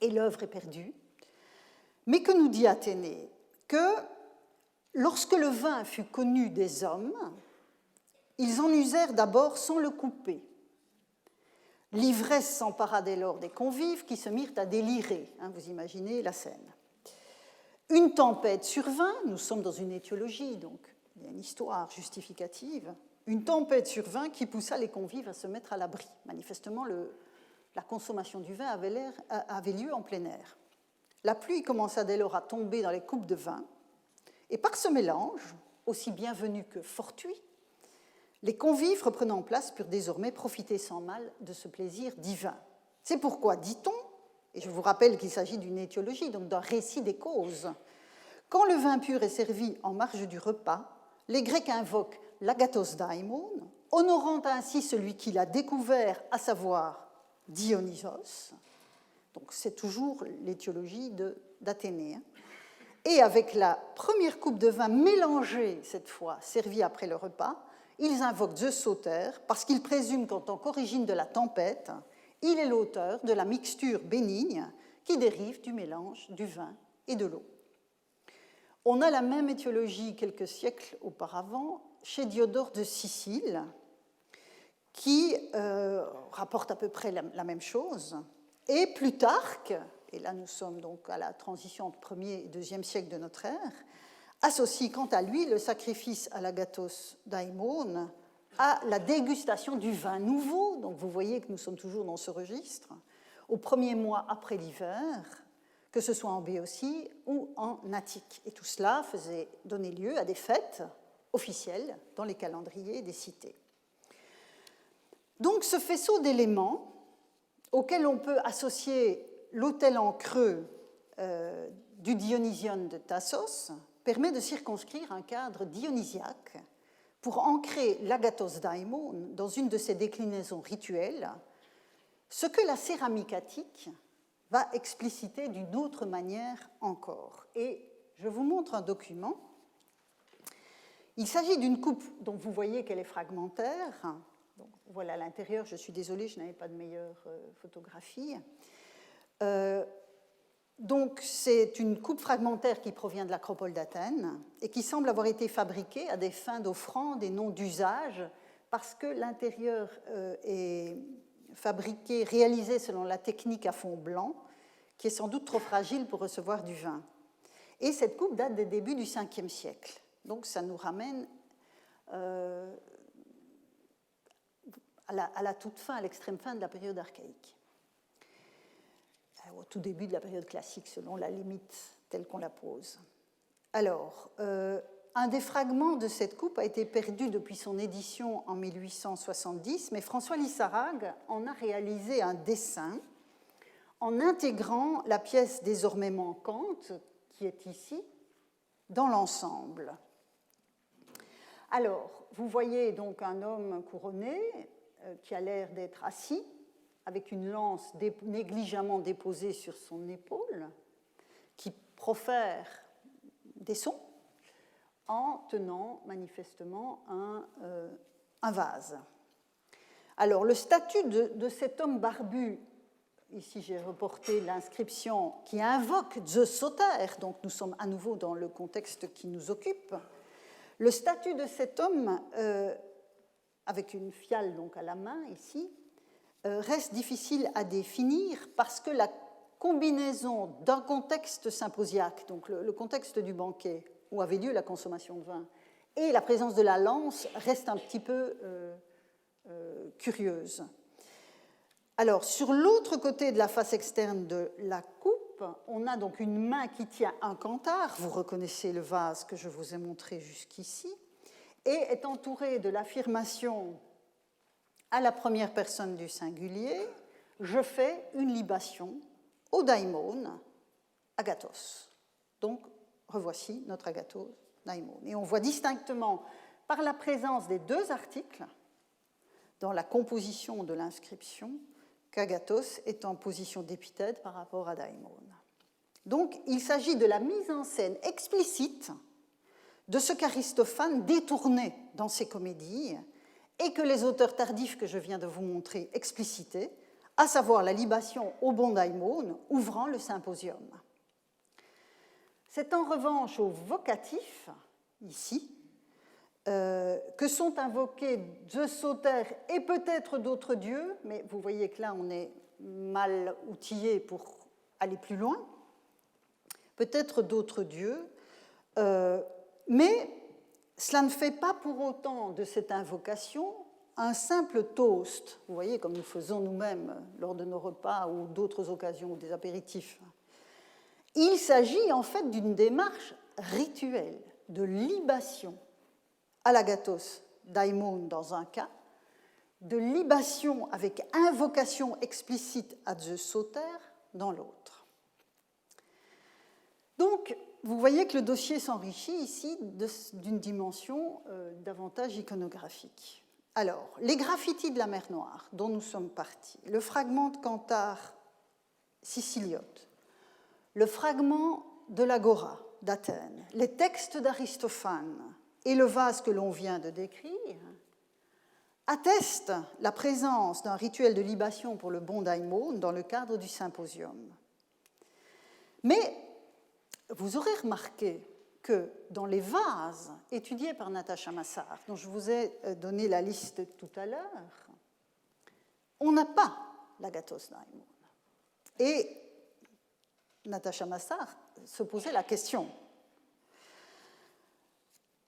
et l'œuvre est perdue. Mais que nous dit Athénée? Que lorsque le vin fut connu des hommes, ils en usèrent d'abord sans le couper. L'ivresse s'empara dès lors des convives qui se mirent à délirer. Vous imaginez la scène. Une tempête survint, nous sommes dans une étiologie, donc il y a une histoire justificative. Une tempête survint qui poussa les convives à se mettre à l'abri. Manifestement, la consommation du vin avait lieu en plein air. La pluie commença dès lors à tomber dans les coupes de vin, et par ce mélange, aussi bienvenu que fortuit, les convives reprenant place purent désormais profiter sans mal de ce plaisir divin. C'est pourquoi, dit-on, et je vous rappelle qu'il s'agit d'une étiologie, donc d'un récit des causes, quand le vin pur est servi en marge du repas, les Grecs invoquent l'agathos daimon, honorant ainsi celui qui l'a découvert, à savoir Dionysos. Donc c'est toujours l'étiologie d'Athénée. Et avec la première coupe de vin mélangée, cette fois, servie après le repas, ils invoquent Zeus-Sauter parce qu'ils présument qu'en tant qu'origine de la tempête, il est l'auteur de la mixture bénigne qui dérive du mélange du vin et de l'eau. On a la même étiologie quelques siècles auparavant chez Diodore de Sicile, qui rapporte à peu près la même chose, et Plutarque, et là nous sommes donc à la transition entre 1er et 2e siècle de notre ère, associe quant à lui le sacrifice à l'agathos daimon à la dégustation du vin nouveau, donc vous voyez que nous sommes toujours dans ce registre, au premier mois après l'hiver, que ce soit en Béotie ou en Attique. Et tout cela faisait donner lieu à des fêtes officielles dans les calendriers des cités. Donc ce faisceau d'éléments auquel on peut associer l'autel en creux du Dionysion de Thasos permet de circonscrire un cadre dionysiaque pour ancrer l'agathos daimon dans une de ses déclinaisons rituelles, ce que la céramique attique va expliciter d'une autre manière encore. Et je vous montre un document. Il s'agit d'une coupe dont vous voyez qu'elle est fragmentaire. Donc, voilà l'intérieur, je suis désolée, je n'avais pas de meilleure photographie. Donc, c'est une coupe fragmentaire qui provient de l'acropole d'Athènes et qui semble avoir été fabriquée à des fins d'offrande et non d'usage parce que l'intérieur est fabriqué, réalisé selon la technique à fond blanc, qui est sans doute trop fragile pour recevoir du vin. Et cette coupe date des débuts du 5e siècle. Donc, ça nous ramène à la toute fin, à l'extrême fin de la période archaïque. Au tout début de la période classique, selon la limite telle qu'on la pose. Alors, un des fragments de cette coupe a été perdu depuis son édition en 1870, mais François Lissarag en a réalisé un dessin en intégrant la pièce désormais manquante, qui est ici, dans l'ensemble. Alors, vous voyez donc un homme couronné qui a l'air d'être assis, avec une lance négligemment déposée sur son épaule, qui profère des sons en tenant manifestement un vase. Alors, le statut de cet homme barbu, ici j'ai reporté l'inscription qui invoque Zeus-Sauter, donc nous sommes à nouveau dans le contexte qui nous occupe. Le statut de cet homme, avec une fiale donc à la main ici, reste difficile à définir parce que la combinaison d'un contexte symposiaque, donc le contexte du banquet où avait lieu la consommation de vin, et la présence de la lance reste un petit peu curieuse. Alors, sur l'autre côté de la face externe de la coupe, on a donc une main qui tient un canthare, vous reconnaissez le vase que je vous ai montré jusqu'ici, et est entourée de l'affirmation à la première personne du singulier, je fais une libation au daimon, agathos. Donc, revoici notre agathos daimon. Et on voit distinctement, par la présence des deux articles, dans la composition de l'inscription, qu'agathos est en position d'épithète par rapport à daimon. Donc, il s'agit de la mise en scène explicite de ce qu'Aristophane détournait dans ses comédies et que les auteurs tardifs que je viens de vous montrer explicitaient, à savoir la libation au bon daimon ouvrant le symposium. C'est en revanche au vocatif, ici, que sont invoqués Zeus Soter et peut-être d'autres dieux, mais vous voyez que là on est mal outillé pour aller plus loin, peut-être d'autres dieux, mais cela ne fait pas pour autant de cette invocation un simple toast, vous voyez, comme nous faisons nous-mêmes lors de nos repas ou d'autres occasions ou des apéritifs. Il s'agit en fait d'une démarche rituelle de libation à l'agathos daimon dans un cas, de libation avec invocation explicite à Zeus Soter dans l'autre. Donc, vous voyez que le dossier s'enrichit ici d'une dimension davantage iconographique. Alors, les graffitis de la mer Noire, dont nous sommes partis, le fragment de canthare siciliote, le fragment de l'Agora d'Athènes, les textes d'Aristophane et le vase que l'on vient de décrire, attestent la présence d'un rituel de libation pour le bon daimon dans le cadre du symposium. Mais vous aurez remarqué que dans les vases étudiés par Natacha Massart, dont je vous ai donné la liste tout à l'heure, on n'a pas l'agathos daimon. Et Natacha Massart se posait la question.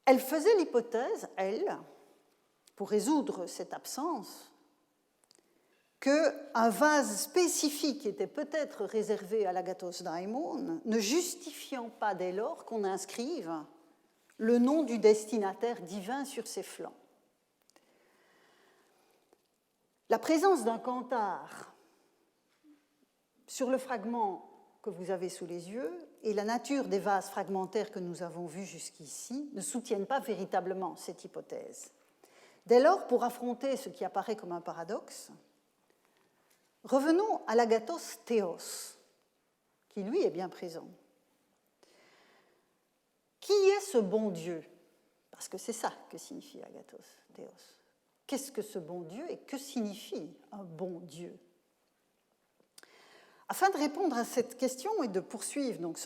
Elle faisait l'hypothèse, elle, pour résoudre cette absence, qu'un vase spécifique était peut-être réservé à l'agathos daimon, ne justifiant pas dès lors qu'on inscrive le nom du destinataire divin sur ses flancs. La présence d'un canthare sur le fragment que vous avez sous les yeux et la nature des vases fragmentaires que nous avons vus jusqu'ici ne soutiennent pas véritablement cette hypothèse. Dès lors, pour affronter ce qui apparaît comme un paradoxe, revenons à l'agathos théos, qui lui est bien présent. Qui est ce bon Dieu? Parce que c'est ça que signifie agathos théos. Qu'est-ce que ce bon Dieu et que signifie un bon Dieu? Afin de répondre à cette question et de poursuivre donc,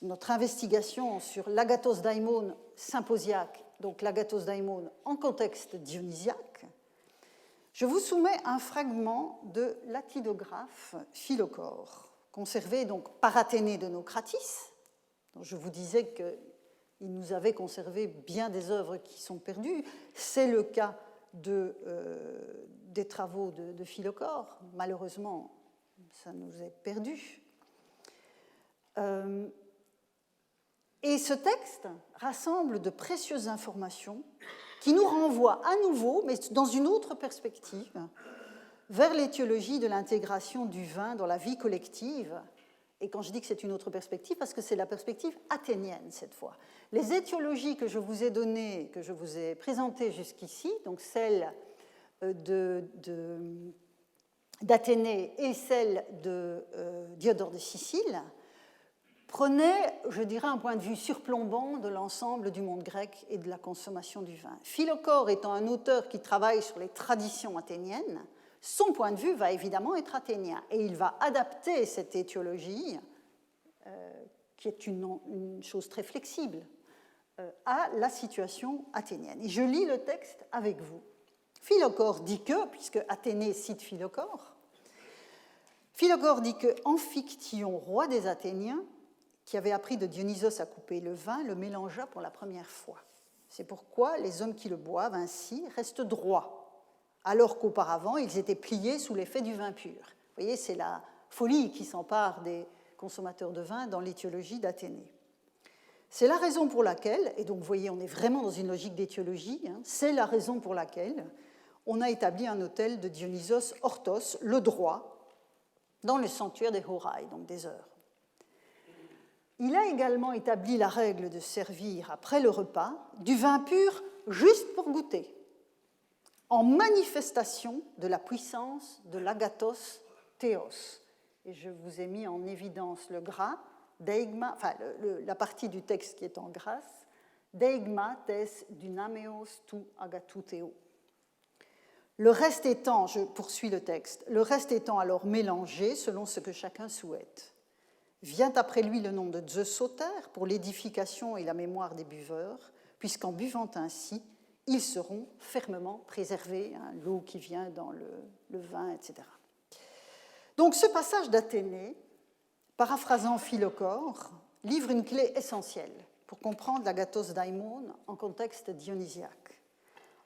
notre investigation sur l'agathos daimon symposiaque, donc l'agathos daimon en contexte dionysiaque, je vous soumets un fragment de l'atidographe Philocore, conservé donc par Athénée de Naucratis, dont je vous disais qu'il nous avait conservé bien des œuvres qui sont perdues. C'est le cas des travaux de Philocore. Malheureusement, ça nous est perdu. Et ce texte rassemble de précieuses informations qui nous renvoient à nouveau, mais dans une autre perspective, vers l'étiologie de l'intégration du vin dans la vie collective. Et quand je dis que c'est une autre perspective, parce que c'est la perspective athénienne cette fois. Les étiologies que je vous ai données, que je vous ai présentées jusqu'ici, donc celles d'Athénée et celle de Diodore de Sicile, prenaient, je dirais, un point de vue surplombant de l'ensemble du monde grec et de la consommation du vin. Philocore étant un auteur qui travaille sur les traditions athéniennes, son point de vue va évidemment être athénien et il va adapter cette étiologie, qui est une chose très flexible, à la situation athénienne. Et je lis le texte avec vous. Philocore dit que, puisque Athénée cite Philocore dit que Amphictyon, roi des Athéniens, qui avait appris de Dionysos à couper le vin, le mélangea pour la première fois. C'est pourquoi les hommes qui le boivent ainsi restent droits, alors qu'auparavant, ils étaient pliés sous l'effet du vin pur. Vous voyez, c'est la folie qui s'empare des consommateurs de vin dans l'étiologie d'Athénée. C'est la raison pour laquelle, et donc vous voyez, on est vraiment dans une logique d'étiologie, c'est la raison pour laquelle on a établi un autel de Dionysos Orthos, le droit, dans le sanctuaire des Horai, donc des heures. Il a également établi la règle de servir, après le repas, du vin pur juste pour goûter, en manifestation de la puissance de l'agathos théos. Et je vous ai mis en évidence le gras, deigma, enfin la partie du texte qui est en grâce, deigma tes dynameos tu agathou théo. Le reste étant, je poursuis le texte, le reste étant alors mélangé selon ce que chacun souhaite. Vient après lui le nom de Zeus Soter pour l'édification et la mémoire des buveurs, puisqu'en buvant ainsi, ils seront fermement préservés, l'eau qui vient dans le vin, etc. Donc ce passage d'Athénée, paraphrasant Philocore, livre une clé essentielle pour comprendre l'agathos daimon en contexte dionysiaque,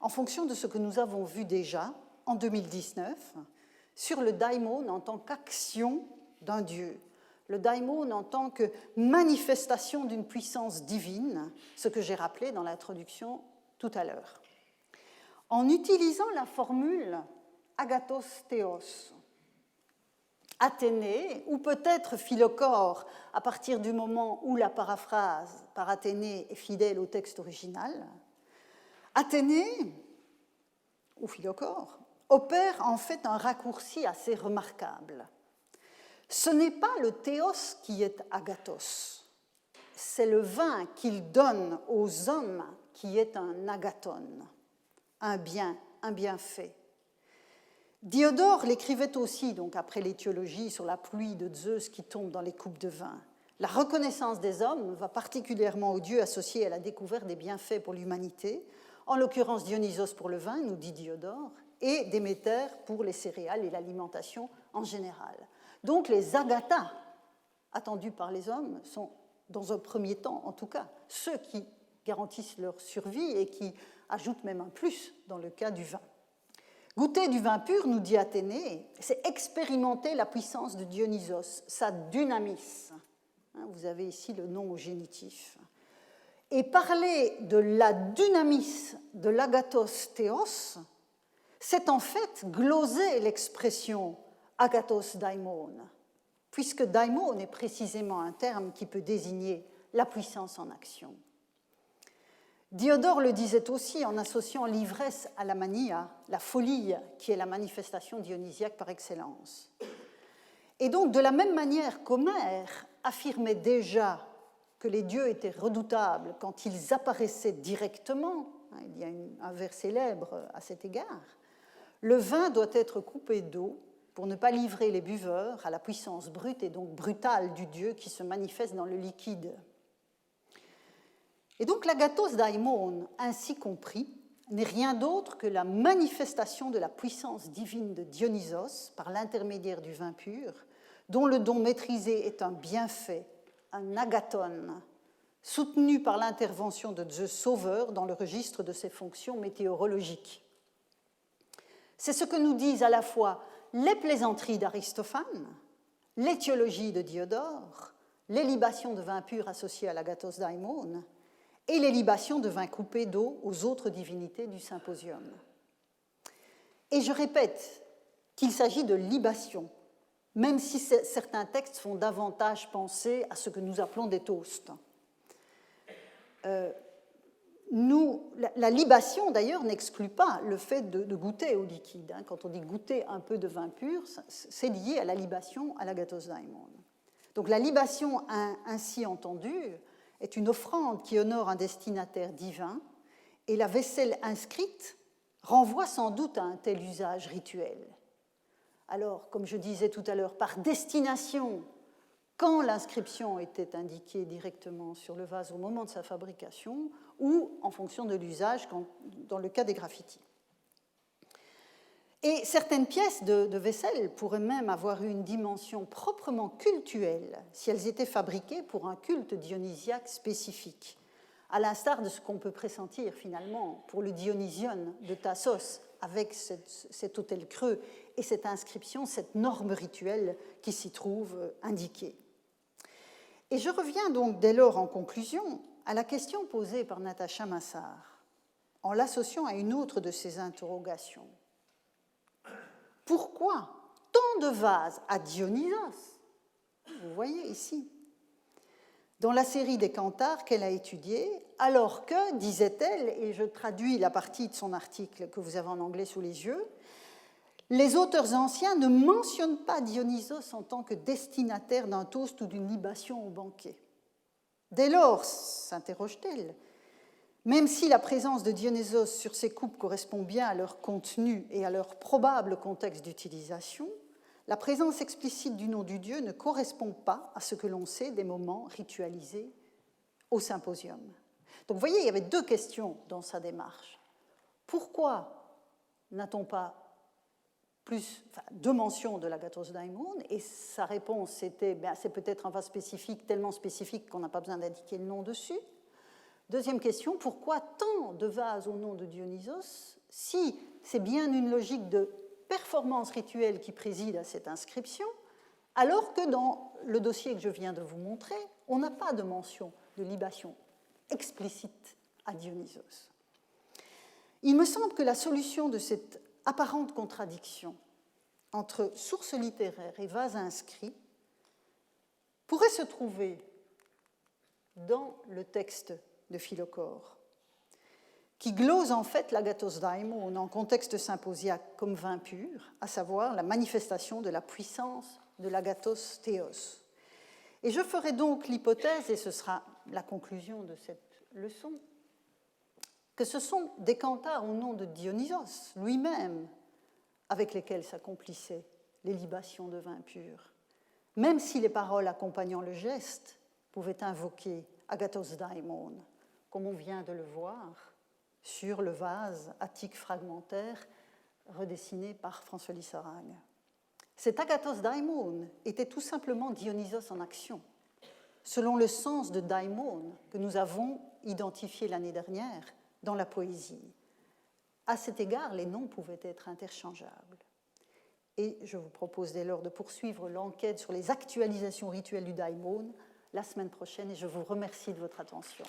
en fonction de ce que nous avons vu déjà en 2019 sur le daimon en tant qu'action d'un dieu, le daimon en tant que manifestation d'une puissance divine, ce que j'ai rappelé dans l'introduction tout à l'heure. En utilisant la formule agathos théos, Athénée, ou peut-être Philocore, à partir du moment où la paraphrase par Athénée est fidèle au texte original, Athénée, ou Philocore, opère en fait un raccourci assez remarquable. Ce n'est pas le théos qui est agathos, c'est le vin qu'il donne aux hommes qui est un agathon, un bien, un bienfait. Diodore l'écrivait aussi, donc après l'étiologie sur la pluie de Zeus qui tombe dans les coupes de vin. La reconnaissance des hommes va particulièrement au dieu associé à la découverte des bienfaits pour l'humanité, en l'occurrence Dionysos pour le vin, nous dit Diodore, et Déméter pour les céréales et l'alimentation en général. Donc les agathas attendus par les hommes sont, dans un premier temps en tout cas, ceux qui garantissent leur survie et qui ajoutent même un plus dans le cas du vin. Goûter du vin pur, nous dit Athénée, c'est expérimenter la puissance de Dionysos, sa dynamis. Vous avez ici le nom au génitif. Et parler de la dynamis de l'agathos théos, c'est en fait gloser l'expression agathos daimon, puisque daimon est précisément un terme qui peut désigner la puissance en action. Diodore le disait aussi en associant l'ivresse à la mania, la folie qui est la manifestation dionysiaque par excellence. Et donc, de la même manière qu'Homère affirmait déjà que les dieux étaient redoutables quand ils apparaissaient directement, il y a un vers célèbre à cet égard, le vin doit être coupé d'eau pour ne pas livrer les buveurs à la puissance brute et donc brutale du dieu qui se manifeste dans le liquide. Et donc l'agathos daimon, ainsi compris, n'est rien d'autre que la manifestation de la puissance divine de Dionysos par l'intermédiaire du vin pur, dont le don maîtrisé est un bienfait, un agathon, soutenu par l'intervention de Zeus Sauveur dans le registre de ses fonctions météorologiques. C'est ce que nous disent à la fois les plaisanteries d'Aristophane, l'étiologie de Diodore, les libations de vin pur associées à l'agathos daimon, et les libations de vin coupé d'eau aux autres divinités du symposium. Et je répète qu'il s'agit de libations, même si certains textes font davantage penser à ce que nous appelons des toasts. La libation, d'ailleurs, n'exclut pas le fait de goûter au liquide. Quand on dit goûter un peu de vin pur, c'est lié à la libation à l'agathos daimon. Donc la libation ainsi entendue est une offrande qui honore un destinataire divin, et la vaisselle inscrite renvoie sans doute à un tel usage rituel. Alors, comme je disais tout à l'heure, par destination, quand l'inscription était indiquée directement sur le vase au moment de sa fabrication, ou en fonction de l'usage dans le cas des graffitis. Et certaines pièces de vaisselle pourraient même avoir eu une dimension proprement cultuelle si elles étaient fabriquées pour un culte dionysiaque spécifique, à l'instar de ce qu'on peut pressentir finalement pour le Dionysion de Thasos avec cet autel creux et cette inscription, cette norme rituelle qui s'y trouve indiquée. Et je reviens donc dès lors en conclusion à la question posée par Natacha Massart, en l'associant à une autre de ses interrogations. Pourquoi tant de vases à Dionysos? Vous voyez ici, dans la série des Cantares qu'elle a étudiée, alors que, disait-elle, et je traduis la partie de son article que vous avez en anglais sous les yeux, les auteurs anciens ne mentionnent pas Dionysos en tant que destinataire d'un toast ou d'une libation au banquet. Dès lors, s'interroge-t-elle, même si la présence de Dionysos sur ces coupes correspond bien à leur contenu et à leur probable contexte d'utilisation, la présence explicite du nom du dieu ne correspond pas à ce que l'on sait des moments ritualisés au symposium. Donc vous voyez, il y avait deux questions dans sa démarche. Pourquoi n'a-t-on pas deux mentions de l'agathos daimon? Et sa réponse était, c'est peut-être un vase spécifique, tellement spécifique qu'on n'a pas besoin d'indiquer le nom dessus. Deuxième question, pourquoi tant de vases au nom de Dionysos si c'est bien une logique de performance rituelle qui préside à cette inscription, alors que dans le dossier que je viens de vous montrer, on n'a pas de mention de libation explicite à Dionysos. Il me semble que la solution de cette apparente contradiction entre sources littéraires et vases inscrits pourrait se trouver dans le texte de Philocore, qui glose en fait l'agathos daimon en contexte symposiaque comme vin pur, à savoir la manifestation de la puissance de l'agathos théos. Et je ferai donc l'hypothèse, et ce sera la conclusion de cette leçon, que ce sont des cantares au nom de Dionysos lui-même avec lesquels s'accomplissaient les libations de vin pur, même si les paroles accompagnant le geste pouvaient invoquer agathos daimon, comme on vient de le voir sur le vase attique fragmentaire redessiné par François Lissarague. Cet agathos daimon était tout simplement Dionysos en action, selon le sens de daimon que nous avons identifié l'année dernière dans la poésie. À cet égard, les noms pouvaient être interchangeables. Et je vous propose dès lors de poursuivre l'enquête sur les actualisations rituelles du daimon la semaine prochaine et je vous remercie de votre attention.